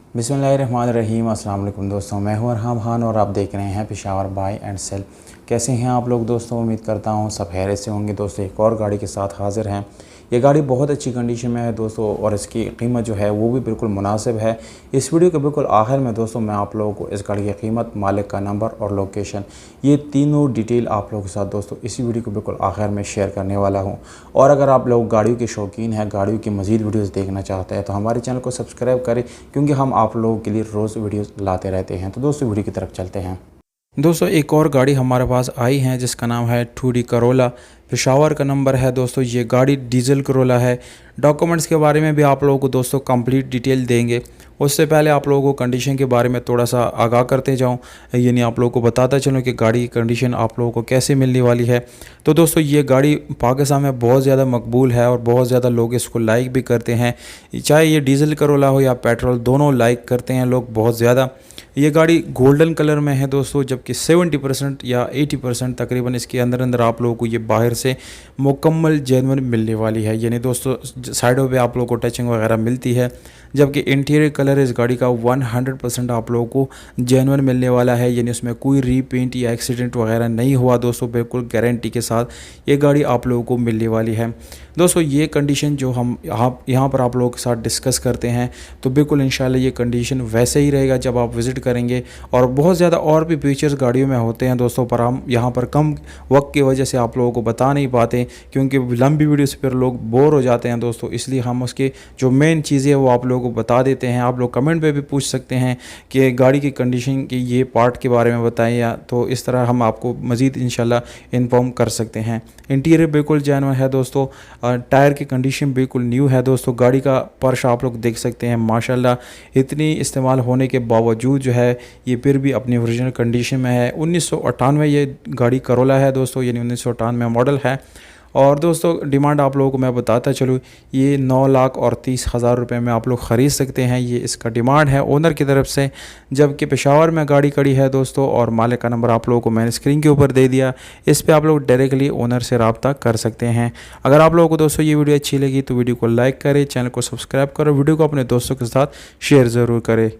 बिस्मिल्लाहिर्रहमानिर्रहीम। अस्सलाम वालेकुम दोस्तों, मैं हूं अरहम खान और आप देख रहे हैं पेशावर बाय एंड सेल। कैसे हैं आप लोग दोस्तों? उम्मीद करता हूं सब खैरियत से होंगे। दोस्तों एक और गाड़ी के साथ हाज़िर हैं। ये गाड़ी बहुत अच्छी कंडीशन में है दोस्तों और इसकी कीमत जो है वो भी बिल्कुल मुनासिब है। इस वीडियो के बिल्कुल आखिर में दोस्तों मैं आप लोगों को इस गाड़ी की कीमत, मालिक का नंबर और लोकेशन, ये तीनों डिटेल आप लोगों के साथ दोस्तों इसी वीडियो के बिल्कुल आखिर में शेयर करने वाला हूँ। और अगर आप लोग गाड़ियों के शौकीन हैं, गाड़ियों की मज़ीद वीडियोज़ देखना चाहते हैं तो हमारे चैनल को सब्सक्राइब करें, क्योंकि हम आप लोगों के लिए रोज़ वीडियोज़ लाते रहते हैं। तो दोस्तों वीडियो की तरफ चलते हैं। दोस्तों एक और गाड़ी हमारे पास आई है जिसका नाम है टूडी करोला। पेशावर का नंबर है दोस्तों। ये गाड़ी डीजल करोला है। डॉक्यूमेंट्स के बारे में भी आप लोगों को दोस्तों कंप्लीट डिटेल देंगे। उससे पहले आप लोगों को कंडीशन के बारे में थोड़ा सा आगाह करते जाऊं, यानी आप लोगों को बताता चलूं कि गाड़ी की कंडीशन आप लोगों को कैसे मिलने वाली है। तो दोस्तों ये गाड़ी पाकिस्तान में बहुत ज़्यादा मकबूल है और बहुत ज़्यादा लोग इसको लाइक भी करते हैं। चाहे ये डीजल करोला हो या पेट्रोल, दोनों लाइक करते हैं लोग बहुत ज़्यादा। ये गाड़ी गोल्डन कलर में है दोस्तों, जबकि 70% या 80% तकरीबन इसके अंदर अंदर आप लोगों को ये बाहर से मुकम्मल जेन्युइन मिलने वाली है। यानी दोस्तों साइडों पे आप लोगों को टचिंग वगैरह मिलती है, जबकि इंटीरियर कलर इस गाड़ी का 100% आप लोगों को जेन्युइन मिलने वाला है। यानी उसमें कोई रीपेंट या एक्सीडेंट वगैरह नहीं हुआ दोस्तों, बिल्कुल गारंटी के साथ ये गाड़ी आप लोगों को मिलने वाली है। दोस्तों ये कंडीशन जो हम यहाँ पर आप लोगों के साथ डिस्कस करते हैं तो बिल्कुल इंशाल्लाह ये कंडीशन वैसे ही रहेगा जब आप विज़िट करेंगे। और बहुत ज़्यादा और भी फीचर्स गाड़ियों में होते हैं दोस्तों, पर हम यहाँ पर कम वक्त की वजह से आप लोगों को बता नहीं पाते, क्योंकि लंबी वीडियोस पर लोग बोर हो जाते हैं दोस्तों। इसलिए हम उसके जो मेन चीज़ें वो आप लोगों को बता देते हैं। आप लोग कमेंट पे भी पूछ सकते हैं कि गाड़ी की कंडीशन की ये पार्ट के बारे में बताएं, या तो इस तरह हम आपको मज़ीद इंशाल्लाह इन्फॉर्म कर सकते हैं। इंटीरियर बिल्कुल जेन्युइन है दोस्तों। टायर की कंडीशन बिल्कुल न्यू है दोस्तों। गाड़ी का फर्श आप लोग देख सकते हैं, माशाल्लाह इतनी इस्तेमाल होने के बावजूद जो है ये फिर भी अपनी ओरिजिनल कंडीशन में है। 1998 ये गाड़ी करोला है दोस्तों, यानी 1998 मॉडल है। और दोस्तों डिमांड आप लोगों को मैं बताता चलूँ, ये 9,30,000 रुपये में आप लोग ख़रीद सकते हैं। ये इसका डिमांड है ओनर की तरफ से, जबकि पेशावर में गाड़ी खड़ी है दोस्तों। और मालिक का नंबर आप लोगों को मैंने स्क्रीन के ऊपर दे दिया, इस पर आप लोग डायरेक्टली ओनर से रब्ता कर सकते हैं। अगर आप लोगों को दोस्तों ये वीडियो अच्छी लगी तो वीडियो को लाइक करें, चैनल को सब्सक्राइब करें, वीडियो को अपने दोस्तों के साथ शेयर ज़रूर करें।